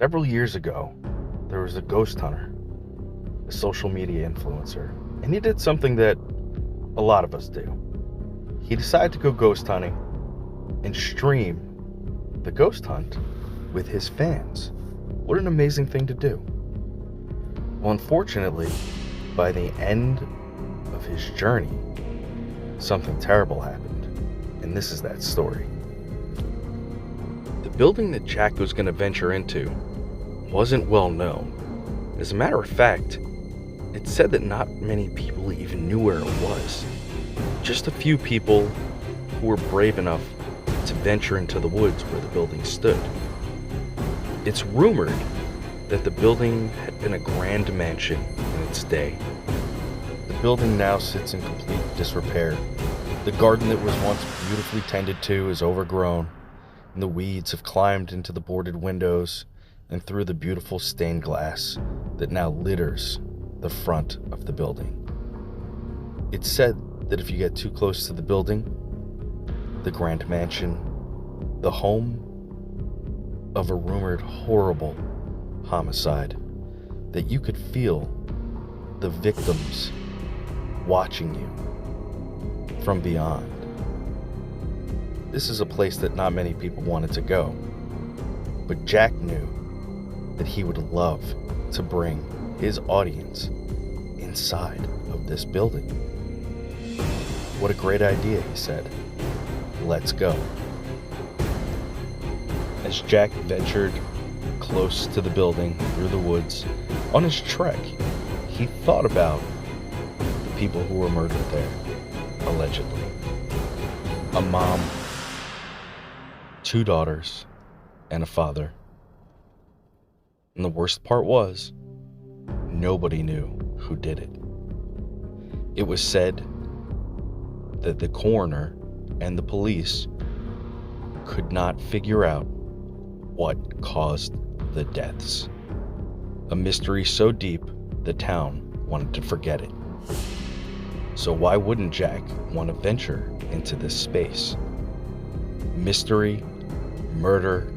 Several years ago, there was a ghost hunter, a social media influencer, and he did something that a lot of us do. He decided to go ghost hunting and stream the ghost hunt with his fans. What an amazing thing to do. Well, unfortunately, by the end of his journey, something terrible happened, and this is that story. The building that Jack was going to venture into wasn't well known. As a matter of fact, it said that not many people even knew where it was. Just a few people who were brave enough to venture into the woods where the building stood. It's rumored that the building had been a grand mansion in its day. The building now sits in complete disrepair. The garden that was once beautifully tended to is overgrown, and the weeds have climbed into the boarded windows and through the beautiful stained glass that now litters the front of the building. It's said that if you get too close to the building, the grand mansion, the home of a rumored horrible homicide, that you could feel the victims watching you from beyond. This is a place that not many people wanted to go, but Jack knew that he would love to bring his audience inside of this building. What a great idea, he said. Let's go. As Jack ventured close to the building through the woods, on his trek, he thought about the people who were murdered there, allegedly. A mom, 2 daughters, and a father. And the worst part was, nobody knew who did it. It was said that the coroner and the police could not figure out what caused the deaths. A mystery so deep, the town wanted to forget it. So why wouldn't Jack want to venture into this space? Mystery, murder,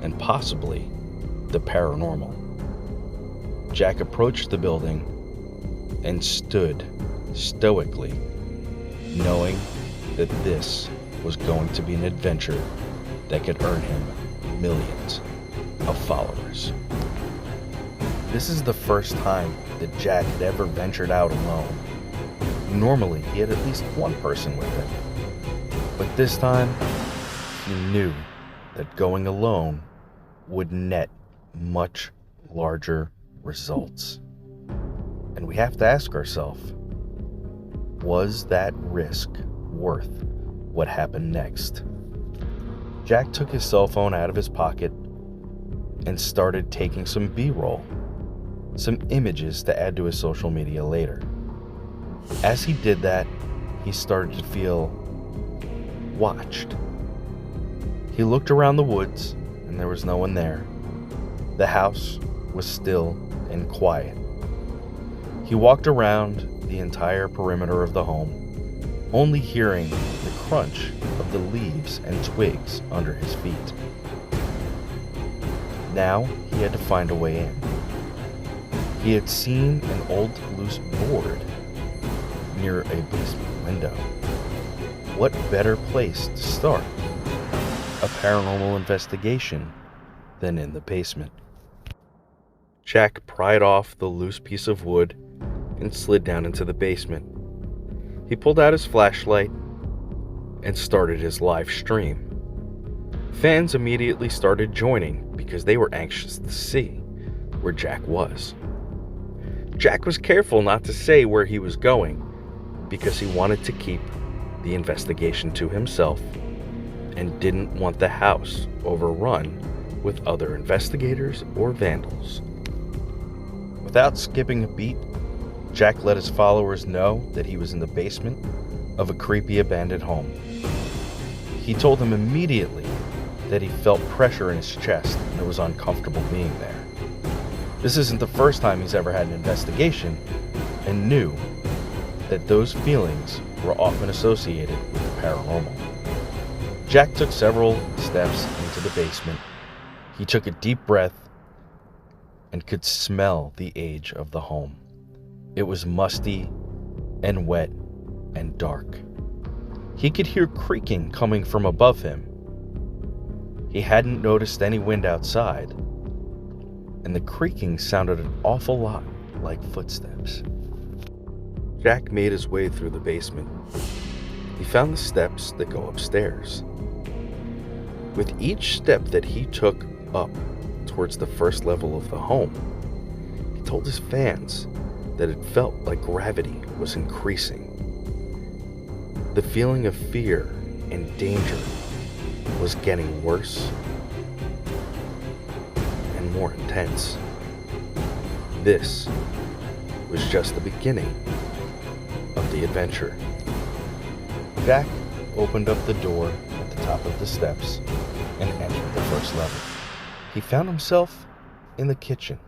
and possibly the paranormal. Jack approached the building and stood stoically, knowing that this was going to be an adventure that could earn him millions of followers. This is the first time that Jack had ever ventured out alone. Normally, he had at least one person with him. But this time, he knew that going alone would net much larger results. And we have to ask ourselves, was that risk worth what happened next? Jack took his cell phone out of his pocket and started taking some B-roll, some images to add to his social media later. As he did that, he started to feel watched. He looked around the woods and there was no one there. The house was still and quiet. He walked around the entire perimeter of the home, only hearing the crunch of the leaves and twigs under his feet. Now he had to find a way in. He had seen an old loose board near a basement window. What better place to start a paranormal investigation than in the basement? Jack pried off the loose piece of wood and slid down into the basement. He pulled out his flashlight and started his live stream. Fans immediately started joining because they were anxious to see where Jack was. Jack was careful not to say where he was going because he wanted to keep the investigation to himself and didn't want the house overrun with other investigators or vandals. Without skipping a beat, Jack let his followers know that he was in the basement of a creepy abandoned home. He told them immediately that he felt pressure in his chest and it was uncomfortable being there. This isn't the first time he's ever had an investigation, and knew that those feelings were often associated with the paranormal. Jack took several steps into the basement. He took a deep breath and could smell the age of the home. It was musty and wet and dark. He could hear creaking coming from above him. He hadn't noticed any wind outside, and the creaking sounded an awful lot like footsteps. Jack made his way through the basement. He found the steps that go upstairs. With each step that he took up towards the first level of the home, he told his fans that it felt like gravity was increasing. The feeling of fear and danger was getting worse and more intense. This was just the beginning of the adventure. Jack opened up the door at the top of the steps and entered the first level. He found himself in the kitchen.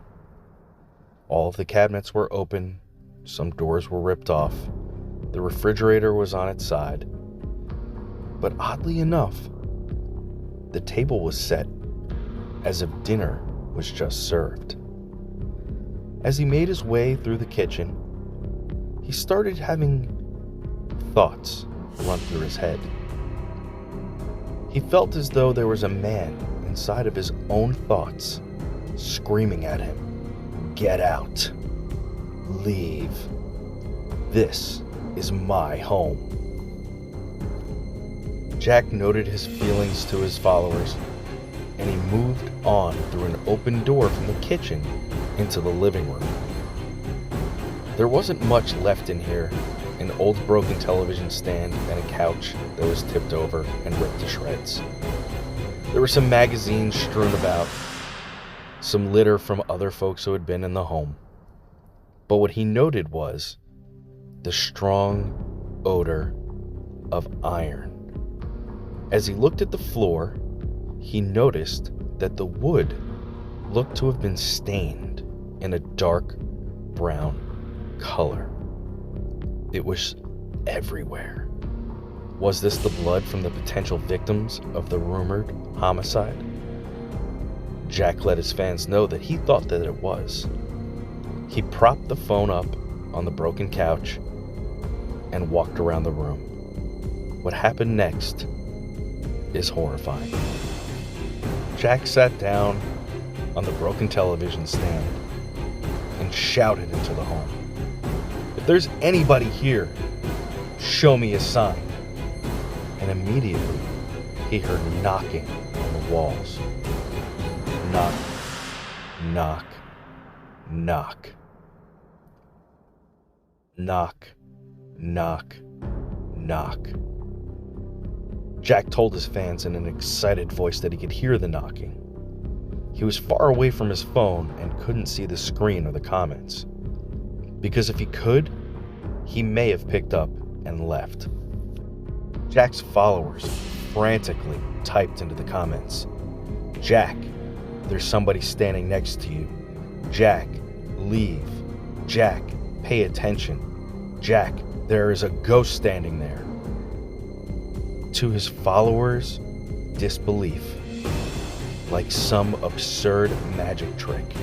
All of the cabinets were open, some doors were ripped off, the refrigerator was on its side. But oddly enough, the table was set as if dinner was just served. As he made his way through the kitchen, he started having thoughts run through his head. He felt as though there was a man inside of his own thoughts screaming at him, "Get out! Leave! This is my home." Jack noted his feelings to his followers, and he moved on through an open door from the kitchen into the living room. There wasn't much left in here: an old broken television stand and a couch that was tipped over and ripped to shreds. There were some magazines strewn about, some litter from other folks who had been in the home. But what he noted was the strong odor of iron. As he looked at the floor, he noticed that the wood looked to have been stained in a dark brown color. It was everywhere. Was this the blood from the potential victims of the rumored homicide? Jack let his fans know that he thought that it was. He propped the phone up on the broken couch and walked around the room. What happened next is horrifying. Jack sat down on the broken television stand and shouted into the home, "If there's anybody here, show me a sign." And immediately he heard knocking on the walls. Knock, knock, knock. Knock, knock, knock. Jack told his fans in an excited voice that he could hear the knocking. He was far away from his phone and couldn't see the screen or the comments, because if he could, he may have picked up and left. Jack's followers frantically typed into the comments, "Jack, there's somebody standing next to you. Jack, leave. Jack, pay attention. Jack, there is a ghost standing there." To his followers' disbelief, like some absurd magic trick,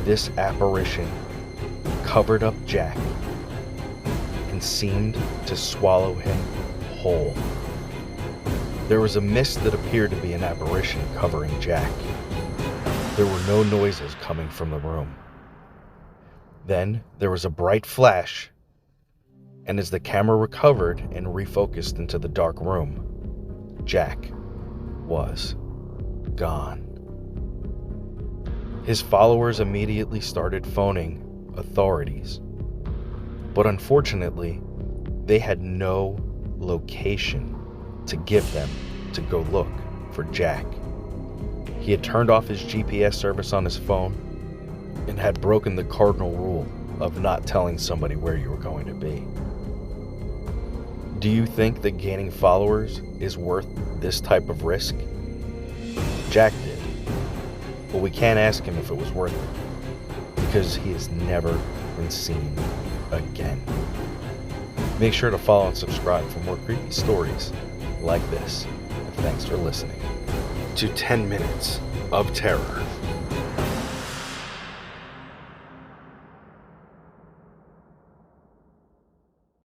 this apparition covered up Jack and seemed to swallow him whole. There was a mist that appeared to be an apparition covering Jack. There were no noises coming from the room. Then there was a bright flash, and as the camera recovered and refocused into the dark room, Jack was gone. His followers immediately started phoning authorities, but unfortunately, they had no location to give them to go look for Jack. He had turned off his GPS service on his phone and had broken the cardinal rule of not telling somebody where you were going to be. Do you think that gaining followers is worth this type of risk? Jack did, but we can't ask him if it was worth it, because he has never been seen again. Make sure to follow and subscribe for more creepy stories like this. And thanks for listening to 10 Minutes of Terror.